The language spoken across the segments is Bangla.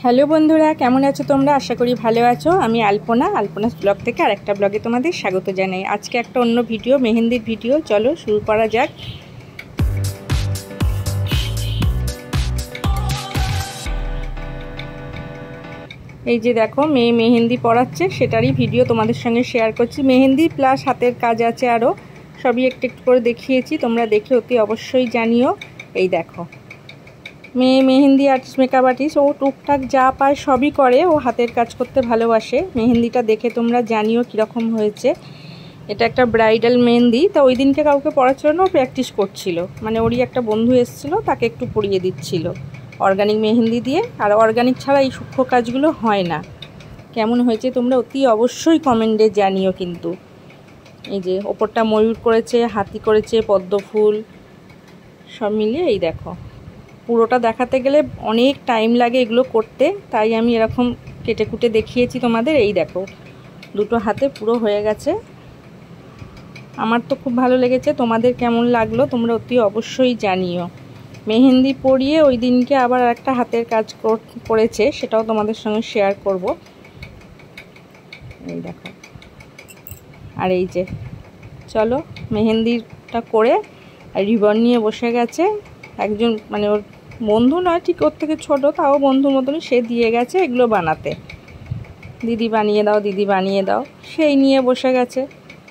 হ্যালো বন্ধুরা, কেমন আছো তোমরা? আশা করি ভালো আছো। আমি আলপনাস ব্লগ থেকে আরেকটা ব্লগে তোমাদের স্বাগত জানাই। আজকে একটা অন্য ভিডিও, মেহেন্দির ভিডিও। চলো শুরু করা যাক। এই যে দেখো, মেয়ে মেহেন্দি পড়াচ্ছে, সেটারই ভিডিও তোমাদের সঙ্গে শেয়ার করছি। মেহেন্দি প্লাস হাতের কাজ আছে আরও, সবই একটু একটু করে দেখিয়েছি। তোমরা দেখে অতি অবশ্যই জানিও। এই দেখো, মেয়ে মেহেন্দি আর্টিস্ট, মেকআপ আর্টিস্ট, ও টুকটাক যা পায় সবই করে। ও হাতের কাজ করতে ভালোবাসে। মেহেন্দিটা দেখে তোমরা জানিও কীরকম হয়েছে। এটা একটা ব্রাইডাল মেহেন্দি। তা ওই দিনকে কাউকে পড়াচ্ছিল না, ও প্র্যাকটিস করছিল। মানে ওরই একটা বন্ধু এসেছিলো, তাকে একটু পড়িয়ে দিচ্ছিল অর্গানিক মেহেন্দি দিয়ে। আর অর্গানিক ছাড়া এই সূক্ষ্ম কাজগুলো হয় না। কেমন হয়েছে তোমরা অতি অবশ্যই কমেন্টে জানিও কিন্তু। এই যে ওপরটা ময়ূর করেছে, হাতি করেছে, পদ্ম ফুল সব মিলিয়ে। এই দেখো, পুরোটা দেখাতে গেলে অনেক টাইম লাগে এগুলো করতে, তাই আমি এরকম কেটে কুটে দেখিয়েছি তোমাদের। এই দেখো, দুটো হাতে পুরো হয়ে গেছে। আমার তো খুব ভালো লেগেছে। তোমাদের কেমন লাগলো তোমরা অতি অবশ্যই জানিও। মেহেন্দি পরিয়ে ওই দিনকে আবার একটা হাতের কাজ করেছে, সেটাও তোমাদের সঙ্গে শেয়ার করব। এই দেখো, আর এই যে চলো, মেহেন্দিটা করে রিবন নিয়ে বসে গেছে একজন, মানে ওর বন্ধু নয় ঠিক, ওর থেকে ছোটো, তাও বন্ধুর মতনই। সে দিয়ে গেছে এগুলো বানাতে। দিদি বানিয়ে দাও, দিদি বানিয়ে দাও। সেই নিয়ে বসে গেছে,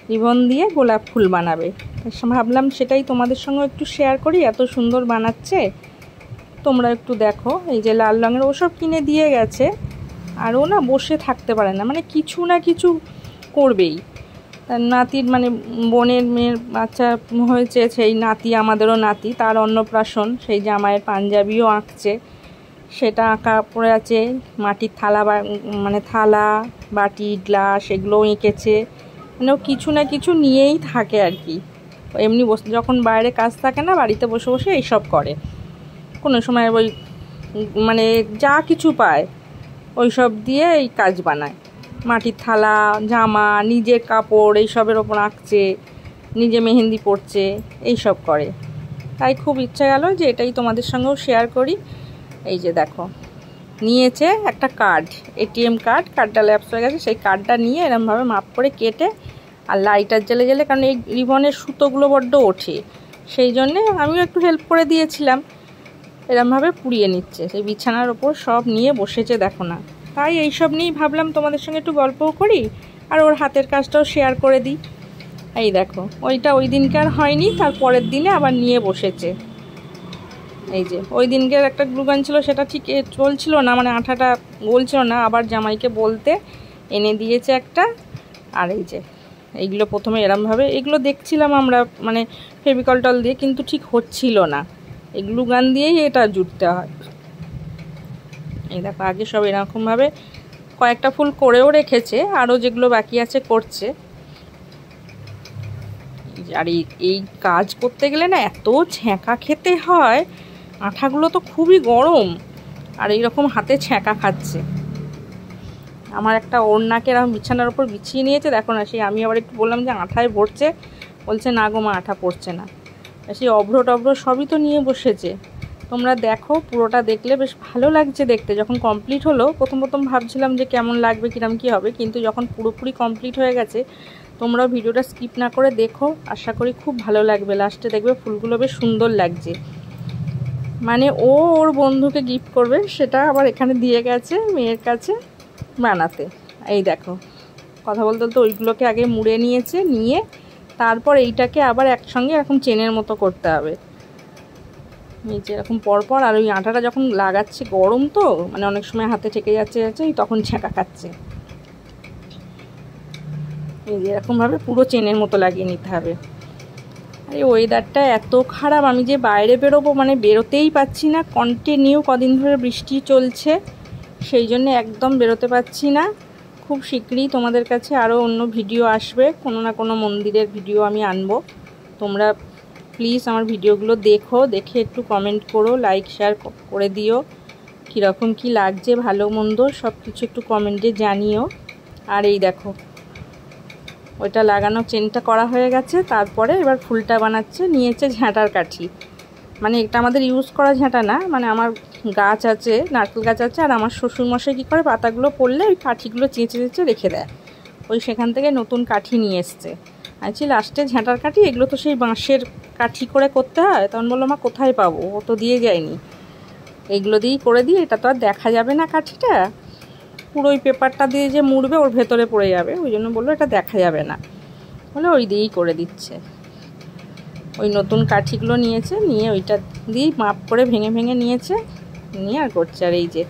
রিবন দিয়ে গোলাপ ফুল বানাবে। ভাবলাম সেটাই তোমাদের সঙ্গে একটু শেয়ার করি। এত সুন্দর বানাচ্ছে, তোমরা একটু দেখো। এই যে লাল রঙের ওসব কিনে দিয়ে গেছে। আর ও না বসে থাকতে পারে না, মানে কিছু না কিছু করবেই। তার নাতির, মানে বোনের মেয়ের বাচ্চা হয়েছে, সেই নাতি, আমাদেরও নাতি, তার অন্নপ্রাশন, সেই জামাইয়ের পাঞ্জাবিও আঁকছে। সেটা আঁকা পড়ে আছে। মাটির থালা, মানে থালা, বাটি, গ্লাস এগুলোও এঁকেছে। মানে ও কিছু না কিছু নিয়েই থাকে আর কি। এমনি বসে, যখন বাইরে কাজ থাকে না, বাড়িতে বসে বসে এইসব করে। কোনো সময় ওই মানে যা কিছু পায় ওই সব দিয়ে এই কাজ বানায়। মাটির থালা, জামা, নিজের কাপড় এইসবের ওপর আঁকছে, নিজে মেহেন্দি পড়ছে, এইসব করে। তাই খুব ইচ্ছা গেল যে এটাই তোমাদের সঙ্গেও শেয়ার করি। এই যে দেখো, নিয়েছে একটা কার্ড, এটিএম কার্ড। কার্ডটা ল্যাপস হয়ে গেছে, সেই কার্ডটা নিয়ে এরমভাবে মাপ করে কেটে, আর লাইটার জ্বেলে জ্বেলে, কারণ এই রিবনের সুতোগুলো বড্ড ওঠে, সেই জন্যে আমিও একটু হেল্প করে দিয়েছিলাম। এরমভাবে পুড়িয়ে নিচ্ছে। সেই বিছানার ওপর সব নিয়ে বসেছে, দেখো না। তাই এইসব নিয়েই ভাবলাম তোমাদের সঙ্গে একটু গল্পও করি, আর ওর হাতের কাজটাও শেয়ার করে দিই। এই দেখো, ওইটা ওই দিনকে আর হয়নি, তার পরের দিনে আবার নিয়ে বসেছে। এই যে ওই দিনকের একটা গ্লুগান ছিল, সেটা ঠিক চলছিল না, মানে আঠাটা গলছিল না। আবার জামাইকে বলতে এনে দিয়েছে একটা। আর এই যে এইগুলো প্রথমে এরমভাবে এগুলো দেখছিলাম আমরা, মানে ফেভিকল টল দিয়ে, কিন্তু ঠিক হচ্ছিল না। এই গ্লুগান দিয়েই এটা জুড়তে হয়। এই দেখো, আগে সব এরকমভাবে কয়েকটা ফুল করেও রেখেছে, আরও যেগুলো বাকি আছে করছে। আর এই কাজ করতে গেলে না এত ছ্যাঁকা খেতে হয়। আঠাগুলো তো খুবই গরম, আর এইরকম হাতে ছ্যাঁকা খাচ্ছে। আমার একটা ওড়নাকে এরকম বিছানার ওপর বিছিয়ে নিয়েছে, দেখো না। সেই আমি আবার একটু বললাম যে আঠায় ভরছে, বলছে না গো মা, আঠা পড়ছে না। সেই অভ্র টভ্র সবই তো নিয়ে বসেছে। তোমরা দেখো, পুরোটা দেখলে বেশ ভালো লাগছে দেখতে। যখন কমপ্লিট হলো, প্রথম ভাবছিলাম যে কেমন লাগবে, কিরম কী হবে, কিন্তু যখন পুরোপুরি কমপ্লিট হয়ে গেছে, তোমরাও ভিডিওটা স্কিপ না করে দেখো। আশা করি খুব ভালো লাগবে। লাস্টে দেখবে ফুলগুলো বেশ সুন্দর লাগছে। মানে ও ওর বন্ধুকে গিফট করবে, সেটা আবার এখানে দিয়ে গেছে মেয়ের কাছে বানাতে। এই দেখো, কথা বলতে বলতে ওইগুলোকে আগে মুড়ে নিয়েছে, নিয়ে তারপর এইটাকে আবার একসঙ্গে এরকম চেনের মতো করতে হবে। নিচে এরকম পরপর। আর ওই আটাটা যখন লাগাচ্ছে, গরম তো, মানে অনেক সময় হাতে ঠেকে যাচ্ছে তখন ছ্যাঁকা খাচ্ছে। এই যে এরকমভাবে পুরো চেনের মতো লাগিয়ে নিতে হবে। আর এই ওয়েদারটা এত খারাপ, আমি যে বাইরে বেরোবো, মানে বেরোতেই পাচ্ছি না। কন্টিনিউ কদিন ধরে বৃষ্টি চলছে, সেই জন্য একদম বেরোতে পারছি না। খুব শীঘ্রই তোমাদের কাছে আরও অন্য ভিডিও আসবে, কোনো না কোনো মন্দিরের ভিডিও আমি আনবো। তোমরা প্লিজ আমার ভিডিওগুলো দেখো, দেখে একটু কমেন্ট করো, লাইক শেয়ার করে দিও। কীরকম কী লাগছে, ভালো মন্দ সব কিছু একটু কমেন্টে জানিও। আর এই দেখো, ওইটা লাগানো চেনটা করা হয়ে গেছে। তারপরে এবার ফুলটা বানাচ্ছে, নিয়েছে ঝাঁটার কাঠি। মানে এটা আমাদের ইউজ করা ঝাঁটা না, মানে আমার গাছ আছে, নারকেল গাছ আছে, আর আমার শ্বশুরমশাই কী করে পাতাগুলো পড়লে ওই কাঠিগুলো চেঁচে চেঁচে রেখে দেয়, ওই সেখান থেকে নতুন কাঠি নিয়ে এসছে। আছি লাস্টে ঝাঁটার কাঠি, এগুলো তো সেই বাঁশের কাঠি করে করতে হয়। তখন বললো মা কোথায় পাবো, ও তো দিয়ে যায়নি, এইগুলো দিয়েই করে দিই, এটা তো আর দেখা যাবে না কাঠিটা, পুরো ওই পেপারটা দিয়ে যে মুড়বে ওর ভেতরে পড়ে যাবে, ওই জন্য বললো এটা দেখা যাবে না, বলে ওই দিয়েই করে দিচ্ছে। ওই নতুন কাঠিগুলো নিয়েছে, নিয়ে ওইটা দিয়েই মাপ করে ভেঙে ভেঙে নিয়েছে, নিয়ে আর করছে। আর এই যে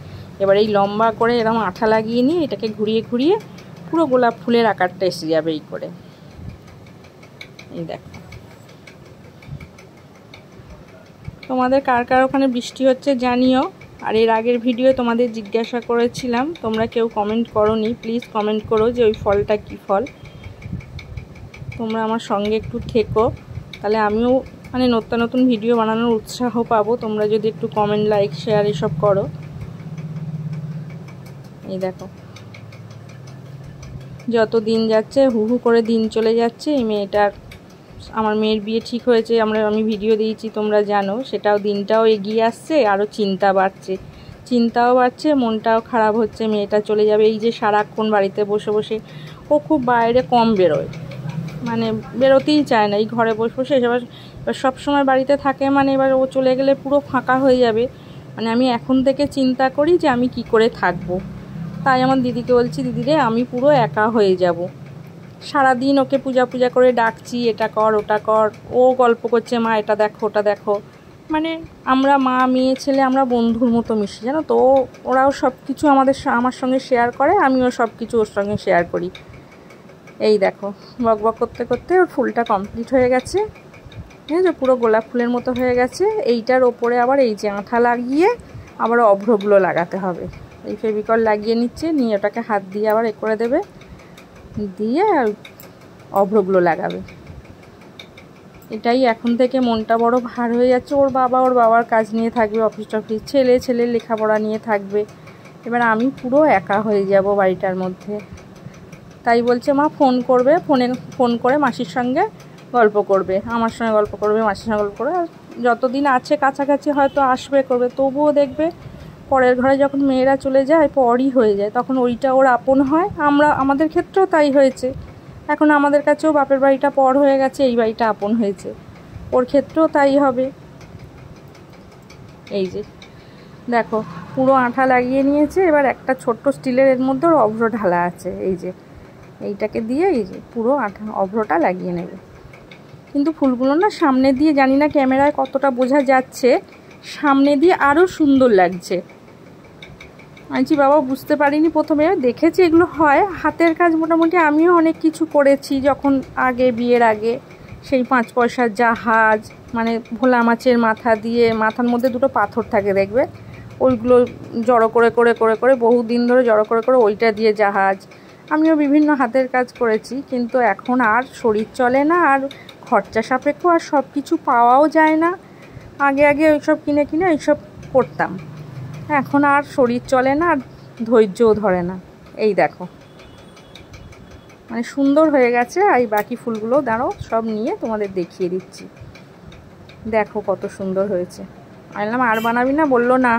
এবার এই লম্বা করে এরকম আঠা লাগিয়ে নিয়ে এটাকে ঘুরিয়ে ঘুরিয়ে পুরো গোলাপ ফুলের আকারটা এসে যাবে এই করে। এই দেখো, তোমাদের কার কার ওখানে বৃষ্টি হচ্ছে জানিও। আর এর আগের ভিডিও তোমাদের জিজ্ঞাসা করেছিলাম, তোমরা কেউ কমেন্ট করোনি, প্লিজ কমেন্ট করো যে ওই ফলটা কী ফল। তোমরা আমার সঙ্গে একটু থেকো, তাহলে আমিও মানে নতুন নতুন ভিডিও বানানোর উৎসাহ পাবো, তোমরা যদি একটু কমেন্ট, লাইক, শেয়ার এসব করো। এই দেখো, যত দিন যাচ্ছে হু হু করে দিন চলে যাচ্ছে। এই মেয়েটার, আমার মেয়ের বিয়ে ঠিক হয়েছে, আমি ভিডিও দিয়েছি তোমরা জানো, সেটাও দিনটাও এগিয়ে আসছে, আরও চিন্তাও বাড়ছে, মনটাও খারাপ হচ্ছে, মেয়েটা চলে যাবে। এই যে সারাক্ষণ বাড়িতে বসে বসে, ও খুব বাইরে কম বেরোয়, মানে বেরোতেই চায় না, এই ঘরে বসে বসে। এবার সবসময় বাড়িতে থাকে, মানে এবার ও চলে গেলে পুরো ফাঁকা হয়ে যাবে। মানে আমি এখন থেকে চিন্তা করি যে আমি কি করে থাকবো। তাই আমার দিদিকে বলছি, দিদিরে আমি পুরো একা হয়ে যাব। সারাদিন ওকে পূজা করে ডাকছি, এটা কর ওটা কর, ও গল্প করছে মা এটা দেখো ওটা দেখো। মানে আমরা মা মেয়ে ছেলে আমরা বন্ধুর মতো মিশি, জানো তো। ওরাও সব কিছু আমার সঙ্গে শেয়ার করে, আমিও সব কিছু ওর সঙ্গে শেয়ার করি। এই দেখো, বক বক করতে করতে ওর ফুলটা কমপ্লিট হয়ে গেছে, ঠিক আছে, পুরো গোলাপ ফুলের মতো হয়ে গেছে। এইটার ওপরে আবার এই যে আঠা লাগিয়ে আবার অভ্রগুলো লাগাতে হবে। এই ফেভিকল লাগিয়ে নিচ্ছে, নিয়ে ওটাকে হাত দিয়ে আবার এ করে দেবে, দিয়ে অভ্রগুলো লাগাবে। এটাই এখন থেকে মনটা বড় ভার হয়ে যাচ্ছে। ওর বাবার কাজ নিয়ে থাকবে, অফিস ছেলের লেখাপড়া নিয়ে থাকবে। এবার আমি পুরো একা হয়ে যাব বাড়িটার মধ্যে। তাই বলছে মা ফোন করবে, ফোন করে মাসির সঙ্গে গল্প করবে, আমার সঙ্গে গল্প করবে, মাসির সঙ্গে গল্প করবে। আর যতদিন আছে কাছাকাছি হয়তো আসবে করবে, তবুও দেখবে পরের ঘরে যখন মেয়েরা চলে যায় পরই হয়ে যায়, তখন ওইটা ওর আপন হয়। আমাদের ক্ষেত্রেও তাই হয়েছে, এখন আমাদের কাছেও বাপের বাড়িটা পর হয়ে গেছে, এই বাড়িটা আপন হয়েছে, ওর ক্ষেত্রেও তাই হবে। এই যে দেখো, পুরো আঠা লাগিয়ে নিয়েছে। এবার একটা ছোট্ট স্টিলের এর মধ্যে ওর অভ্র ঢালা আছে, এই যে এইটাকে দিয়ে এই যে পুরো অভ্রটা লাগিয়ে নেবে। কিন্তু ফুলগুলো না সামনে দিয়ে, জানি না ক্যামেরায় কতটা বোঝা যাচ্ছে, সামনে দিয়ে আরও সুন্দর লাগছে। আনছি বাবা, বুঝতে পারিনি প্রথমে, দেখেছি এগুলো হয় হাতের কাজ। মোটামুটি আমিও অনেক কিছু করেছি যখন আগে, বিয়ের আগে, সেই 5 পয়সার জাহাজ, মানে ভোলা মাছের মাথা দিয়ে, মাথার মধ্যে দুটো পাথর থাকে দেখবে, ওইগুলো জড়ো করে করে করে করে বহু দিন ধরে জড়ো করে করে ওইটা দিয়ে জাহাজ। আমিও বিভিন্ন হাতের কাজ করেছি, কিন্তু এখন আর শরীর চলে না, আর খরচা সাপেক্ষ, আর সব কিছু পাওয়াও যায় না। আগে ওইসব কিনে এইসব করতাম, এখন আর শরীর চলে না, আর ধৈর্যও ধরে না। এই দেখো, মানে সুন্দর হয়ে গেছে। আর এই বাকি ফুলগুলো দাঁড়াও সব নিয়ে তোমাদের দেখিয়ে দিচ্ছি। দেখো কত সুন্দর হয়েছে। আমি বললাম আর বানাবি না, বললো না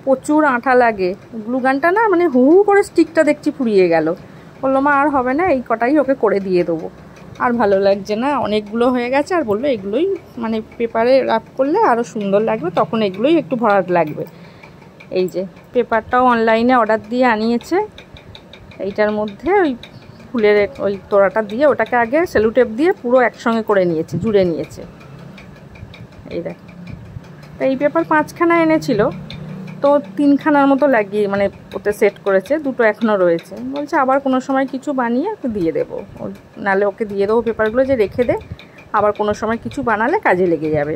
প্রচুর আঠা লাগে, গ্লুগানটা না মানে হু হু করে স্টিকটা দেখছি ফুরিয়ে গেল। বললো মা আর হবে না, এই কটাই ওকে করে দিয়ে দেবো, আর ভালো লাগছে না, অনেকগুলো হয়ে গেছে। আর বললো এগুলোই মানে পেপারে র্যাপ করলে আরও সুন্দর লাগবে, তখন এগুলোই একটু ভরাট লাগবে। এই যে পেপারটাও অনলাইনে অর্ডার দিয়ে আনিয়েছে, এইটার মধ্যে ওই ফুলের ওই তোড়াটা দিয়ে ওটাকে আগে সেলুটেপ দিয়ে পুরো একসঙ্গে করে নিয়েছে, জুড়ে নিয়েছে। এই দেখ, তো এই পেপার 5খানা এনেছিল, তো 3খানার মতো লাগিয়ে মানে ওতে সেট করেছে, 2টো এখনও রয়েছে। বলছে আবার কোনো সময় কিছু বানিয়ে ওকে দিয়ে দেবো, নাহলে ওকে দিয়ে দেবো পেপারগুলো যে রেখে দে, আবার কোনো সময় কিছু বানালে কাজে লেগে যাবে।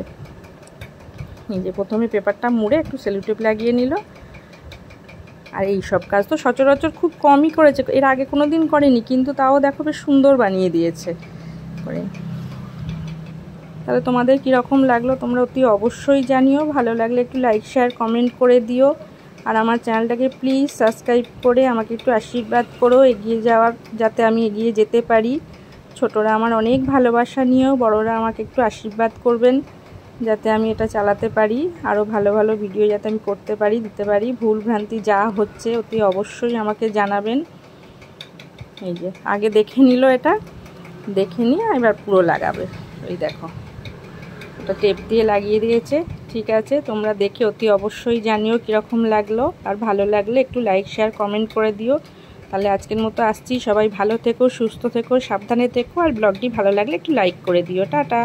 নিজে প্রথমে পেপারটা মুড়ে একটু সেলুটেপ লাগিয়ে নিল। আর এই সব কাজ তো সচরাচর খুব কমই করেছে, এর আগে কোনো দিন করেনি, কিন্তু তাও দেখো বেশ সুন্দর বানিয়ে দিয়েছে করে। তাহলে তোমাদের কীরকম লাগলো তোমরা অতি অবশ্যই জানিও। ভালো লাগলে একটু লাইক, শেয়ার, কমেন্ট করে দিও। আর আমার চ্যানেলটাকে প্লিজ সাবস্ক্রাইব করে আমাকে একটু আশীর্বাদ করো এগিয়ে যাওয়ার, যাতে আমি এগিয়ে যেতে পারি। ছোটরা আমার অনেক ভালোবাসা নিয়েও, বড়রা আমাকে একটু আশীর্বাদ করবেন। যাতে আমি এটা চালাতে পারি, আরও ভালো ভালো ভিডিও যাতে আমি করতে পারি, দিতে পারি। ভুল ভ্রান্তি যা হচ্ছে অতি অবশ্যই আমাকে জানাবেন। এই যে আগে দেখে নিল, এটা দেখে নিয়ে এবার পুরো লাগাবে। এই দেখো ওটা টেপ দিয়ে লাগিয়ে দিয়েছে। ঠিক আছে, তোমরা দেখে অতি অবশ্যই জানিও কীরকম লাগলো, আর ভালো লাগলে একটু লাইক শেয়ার কমেন্ট করে দিও। তাহলে আজকের মতো আসছি, সবাই ভালো থেকো, সুস্থ থেকো, সাবধানে থেকো, আর ব্লগটি ভালো লাগলে একটু লাইক করে দিও। টাটা।